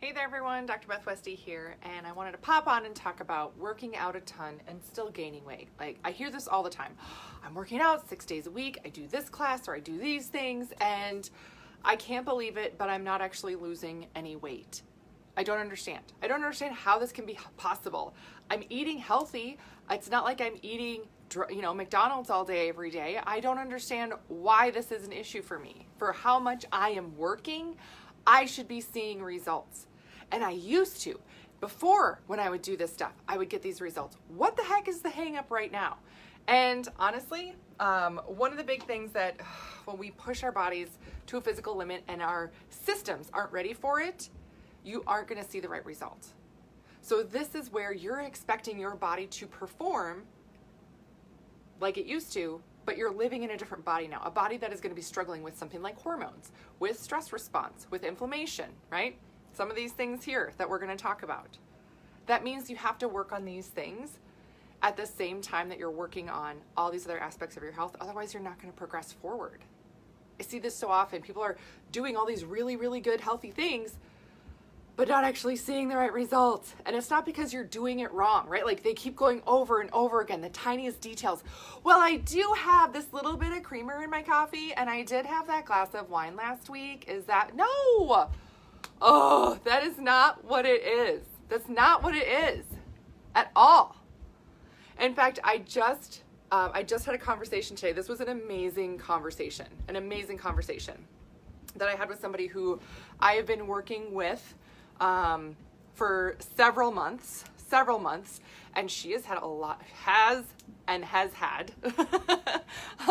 Hey there everyone, Dr. Beth Westy here, and I wanted to pop on and talk about working out a ton and still gaining weight. Like, I hear this all the time. I'm working out 6 days a week, I do this class or I do these things, and I can't believe it, but I'm not actually losing any weight. I don't understand. I don't understand how this can be possible. I'm eating healthy. It's not like I'm eating, McDonald's all day, every day. I don't understand why this is an issue for me. For how much I am working, I should be seeing results. And I used to. Before, when I would do this stuff, I would get these results. What the heck is the hang up right now? And honestly, one of the big things that when we push our bodies to a physical limit and our systems aren't ready for it, you aren't going to see the right results. So this is where you're expecting your body to perform like it used to, but you're living in a different body now, a body that is going to be struggling with something like hormones, with stress response, with inflammation, right? Some of these things here that we're going to talk about. That means you have to work on these things at the same time that you're working on all these other aspects of your health. Otherwise, you're not going to progress forward. I see this so often. People are doing all these really, really good, healthy things, but not actually seeing the right results. And it's not because you're doing it wrong, right? Like they keep going over and over again, the tiniest details. Well, I do have this little bit of creamer in my coffee, and I did have that glass of wine last week. Is that, no! Oh, that is not what it is. That's not what it is at all. In fact, I just had a conversation today. This was an amazing conversation that I had with somebody who I have been working with for several months, and she has had had a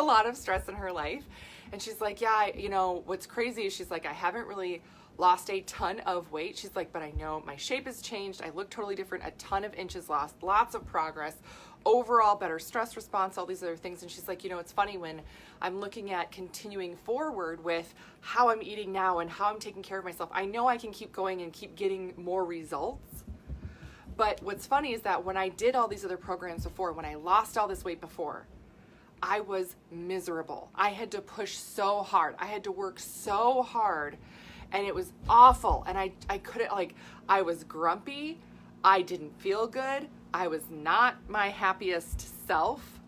lot of stress in her life. And she's like, yeah, what's crazy is she's like, I haven't really lost a ton of weight. She's like, but I know my shape has changed. I look totally different, a ton of inches lost, lots of progress, overall better stress response, all these other things. And she's like, it's funny when I'm looking at continuing forward with how I'm eating now and how I'm taking care of myself. I know I can keep going and keep getting more results. But what's funny is that when I did all these other programs before, when I lost all this weight before, I was miserable. I had to push so hard. I had to work so hard. And it was awful. And I couldn't, I was grumpy. I didn't feel good. I was not my happiest self.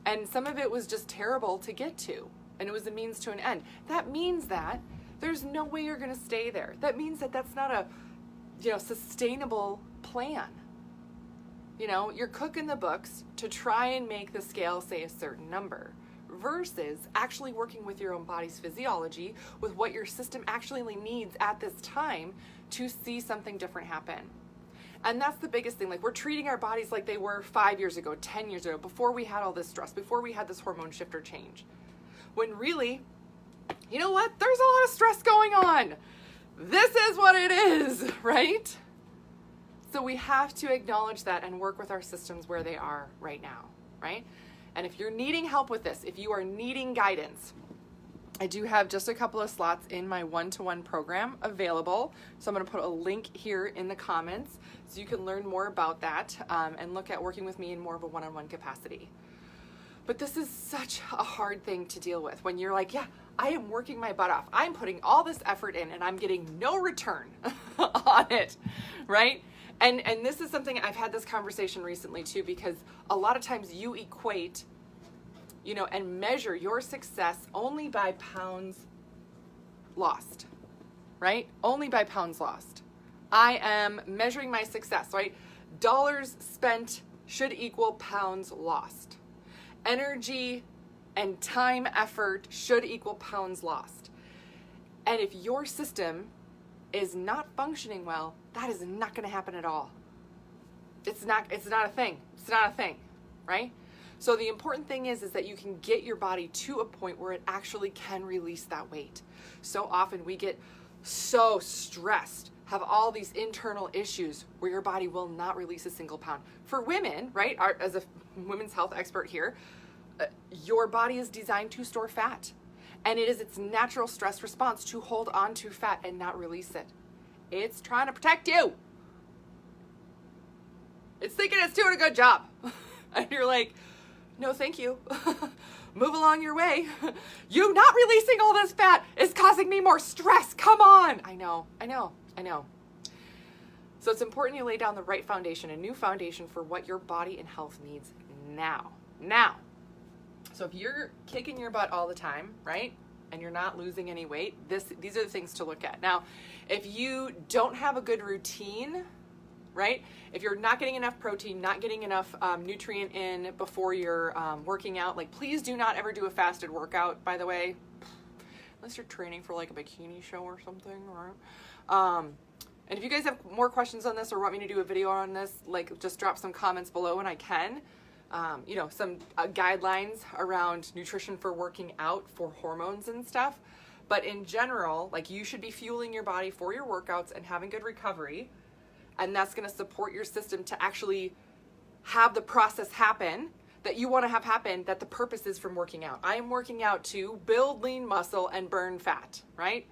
And some of it was just terrible to get to. And it was a means to an end. That means that there's no way you're going to stay there. That means that that's not a, sustainable plan. You're cooking the books to try and make the scale say a certain number, versus actually working with your own body's physiology, with what your system actually needs at this time to see something different happen. And that's the biggest thing. Like, we're treating our bodies like they were 5 years ago, 10 years ago, before we had all this stress, before we had this hormone shift or change. When really, you know what? There's a lot of stress going on. This is what it is, right? So we have to acknowledge that and work with our systems where they are right now, right? And if you're needing help with this, if you are needing guidance, I do have just a couple of slots in my one-to-one program available. So I'm going to put a link here in the comments so you can learn more about that and look at working with me in more of a one-on-one capacity. But this is such a hard thing to deal with when you're like, yeah, I am working my butt off. I'm putting all this effort in and I'm getting no return on it, right? And this is something, I've had this conversation recently too, because a lot of times you equate, and measure your success only by pounds lost, right? Only by pounds lost. I am measuring my success, right? Dollars spent should equal pounds lost. Energy and time effort should equal pounds lost. And if your system is not functioning well, that is not going to happen at all. It's not a thing. It's not a thing, right? So the important thing is that you can get your body to a point where it actually can release that weight. So often we get so stressed, have all these internal issues where your body will not release a single pound. For women, right, as a women's health expert here, your body is designed to store fat. And it is its natural stress response to hold on to fat and not release it. It's trying to protect you. It's thinking it's doing a good job. And you're like, no, thank you. Move along your way. You not releasing all this fat is causing me more stress. Come on. I know. So it's important you lay down the right foundation, a new foundation for what your body and health needs now. So if you're kicking your butt all the time, right, and you're not losing any weight, these are the things to look at. Now, if you don't have a good routine, right, if you're not getting enough protein, not getting enough nutrient in before you're working out, like please do not ever do a fasted workout, by the way, unless you're training for like a bikini show or something, right? And if you guys have more questions on this or want me to do a video on this, like just drop some comments below and I can. Some guidelines around nutrition for working out for hormones and stuff. But in general, like you should be fueling your body for your workouts and having good recovery. And that's going to support your system to actually have the process happen that you want to have happen, that the purpose is from working out. I am working out to build lean muscle and burn fat, right?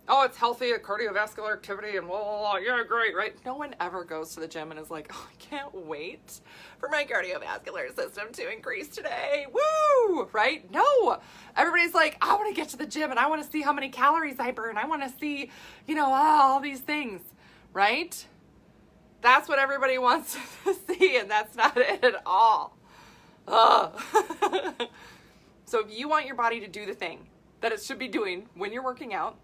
Oh, it's healthy, cardiovascular activity, and blah, blah, blah. Yeah, great, right? No one ever goes to the gym and is like, oh, I can't wait for my cardiovascular system to increase today. Woo, right? No, everybody's like, I want to get to the gym and I want to see how many calories I burn. I want to see, all these things, right? That's what everybody wants to see, and that's not it at all. So if you want your body to do the thing that it should be doing when you're working out,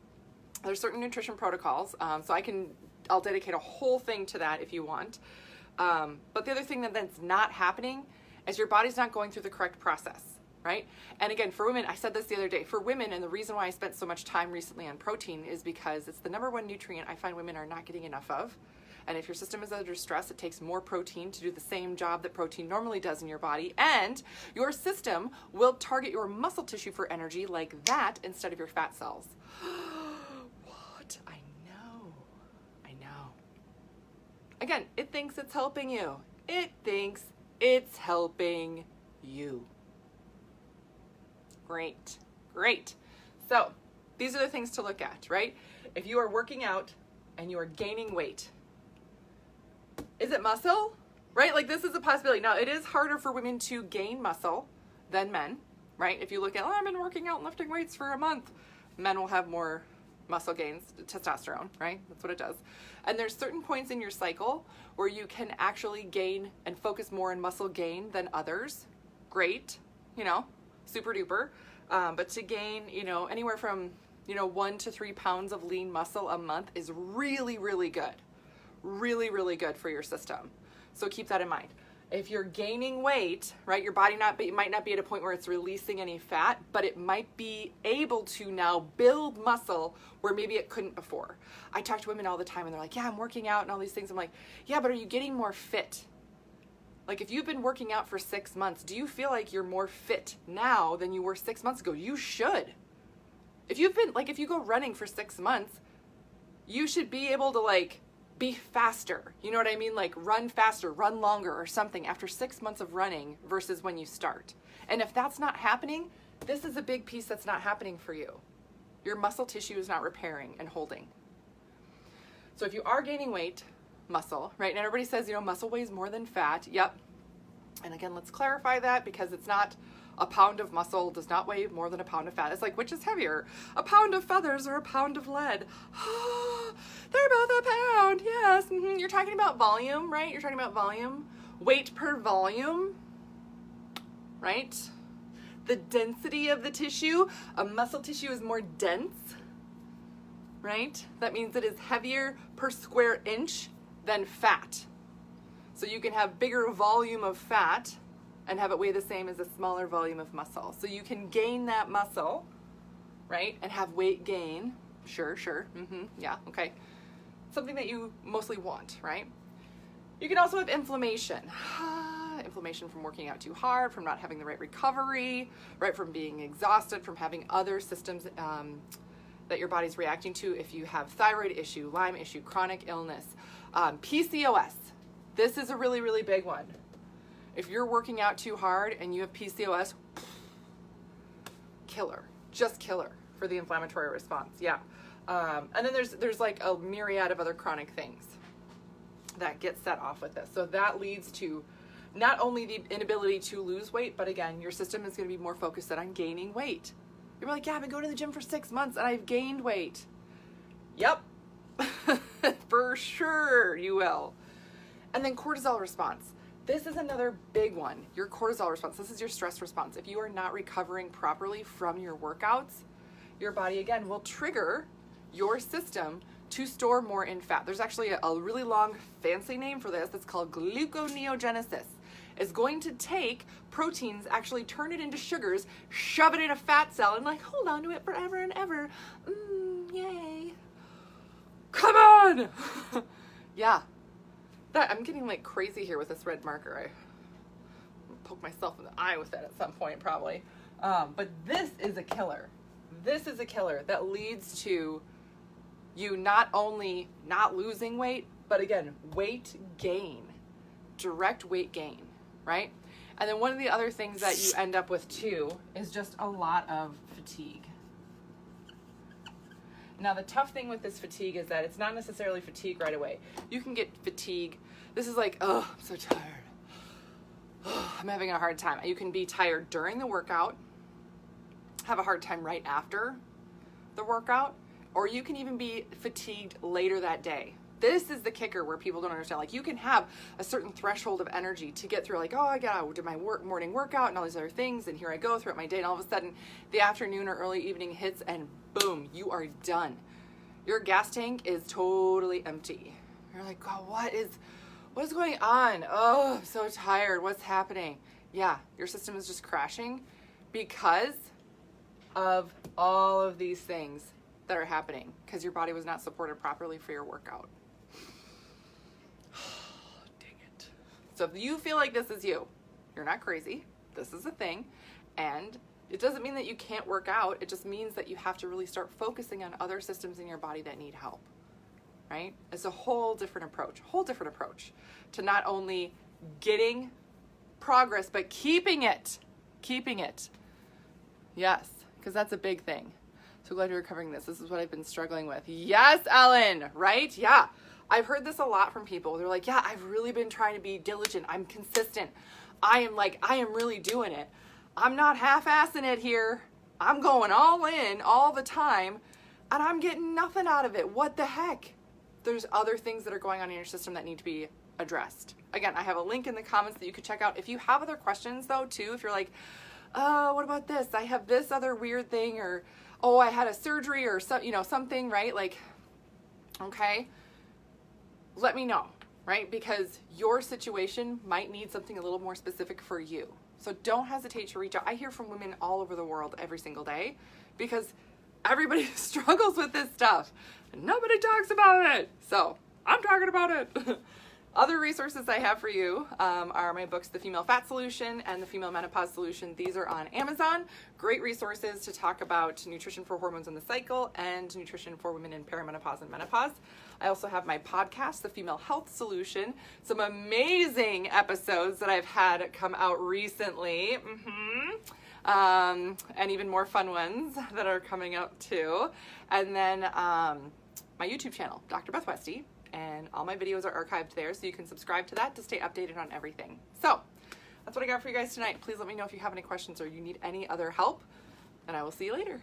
there's certain nutrition protocols, so I'll dedicate a whole thing to that if you want. But the other thing that's not happening is your body's not going through the correct process, right? And again, for women, I said this the other day, for women, and the reason why I spent so much time recently on protein is because it's the number one nutrient I find women are not getting enough of. And if your system is under stress, it takes more protein to do the same job that protein normally does in your body. And your system will target your muscle tissue for energy like that instead of your fat cells. I know. Again, it thinks it's helping you. It thinks it's helping you. Great. So these are the things to look at, right? If you are working out and you are gaining weight, is it muscle? Right? Like this is a possibility. Now it is harder for women to gain muscle than men, right? If you look at, I've been working out and lifting weights for a month, men will have more muscle gains, testosterone, right? That's what it does. And there's certain points in your cycle where you can actually gain and focus more on muscle gain than others. Great, super duper. But to gain, anywhere from, 1 to 3 pounds of lean muscle a month is really, really good. Really, really good for your system. So keep that in mind. If you're gaining weight, right, your body might not be at a point where it's releasing any fat, but it might be able to now build muscle where maybe it couldn't before. I talk to women all the time and they're like, yeah, I'm working out and all these things. I'm like, yeah, but are you getting more fit? Like if you've been working out for 6 months, do you feel like you're more fit now than you were 6 months ago? You should. If you go running for 6 months, you should be able to be faster. You know what I mean? Like run faster, run longer or something after 6 months of running versus when you start. And if that's not happening, this is a big piece that's not happening for you. Your muscle tissue is not repairing and holding. So if you are gaining weight, muscle, right? And everybody says, muscle weighs more than fat. Yep. And again, let's clarify that because it's not a pound of muscle does not weigh more than a pound of fat. It's like, which is heavier? A pound of feathers or a pound of lead? They're both a pound. Yes. You're talking about volume, right? You're talking about volume. Weight per volume, right? The density of the tissue. A muscle tissue is more dense, right? That means it is heavier per square inch than fat. So you can have bigger volume of fat and have it weigh the same as a smaller volume of muscle. So you can gain that muscle, right? And have weight gain. Sure. Yeah, okay. Something that you mostly want, right? You can also have inflammation. Inflammation from working out too hard, from not having the right recovery, right? From being exhausted, from having other systems that your body's reacting to. If you have thyroid issue, Lyme issue, chronic illness, PCOS. This is a really, really big one. If you're working out too hard and you have PCOS, killer, just killer for the inflammatory response. Yeah. And then there's like a myriad of other chronic things that get set off with this. So that leads to not only the inability to lose weight, but again, your system is going to be more focused on gaining weight. You're like, yeah, I've been going to the gym for 6 months and I've gained weight. Yep. For For sure you will. And then cortisol response. This is another big one. Your cortisol response. This is your stress response. If you are not recovering properly from your workouts, your body again will trigger your system to store more in fat. There's actually a really long fancy name for this. It's called gluconeogenesis. It's going to take proteins, actually turn it into sugars, shove it in a fat cell, and like hold on to it forever and ever. Yay. Come on! Yeah. I'm getting like crazy here with this red marker. I'll poke myself in the eye with it at some point probably. But this is a killer. This is a killer that leads to you not only not losing weight, but again, weight gain, direct weight gain, right? And then one of the other things that you end up with too is just a lot of fatigue. Now the tough thing with this fatigue is that it's not necessarily fatigue right away. You can get fatigue. This is like, oh, I'm so tired. Oh, I'm having a hard time. You can be tired during the workout, have a hard time right after the workout, or you can even be fatigued later that day. This is the kicker where people don't understand. Like, you can have a certain threshold of energy to get through, like, oh, I gotta do my morning workout and all these other things, and here I go throughout my day, and all of a sudden the afternoon or early evening hits and boom, you are done. Your gas tank is totally empty. You're like, God, what is going on? Oh, I'm so tired. What's happening? Yeah, your system is just crashing because of all of these things that are happening because your body was not supported properly for your workout. Dang it. So if you feel like this is you, you're not crazy. This is a thing. And it doesn't mean that you can't work out. It just means that you have to really start focusing on other systems in your body that need help, right? It's a whole different approach to not only getting progress, but keeping it. Yes, because that's a big thing. So glad you're covering this. This is what I've been struggling with. Yes, Ellen, right? Yeah. I've heard this a lot from people. They're like, yeah, I've really been trying to be diligent. I'm consistent. I am really doing it. I'm not half-assing it here. I'm going all in all the time, and I'm getting nothing out of it. What the heck? There's other things that are going on in your system that need to be addressed. Again, I have a link in the comments that you could check out. If you have other questions, though, too, if you're like, what about this? I have this other weird thing, or, oh, I had a surgery, or something, right? Like, okay, let me know, right? Because your situation might need something a little more specific for you. So don't hesitate to reach out. I hear from women all over the world every single day because everybody struggles with this stuff and nobody talks about it. So I'm talking about it. Other resources I have for you are my books, The Female Fat Solution and The Female Menopause Solution. These are on Amazon. Great resources to talk about nutrition for hormones in the cycle and nutrition for women in perimenopause and menopause. I also have my podcast, The Female Health Solution. Some amazing episodes that I've had come out recently. And even more fun ones that are coming up too. And then my YouTube channel, Dr. Beth Westy. And all my videos are archived there, so you can subscribe to that to stay updated on everything. So that's what I got for you guys tonight. Please let me know if you have any questions or you need any other help, and I will see you later.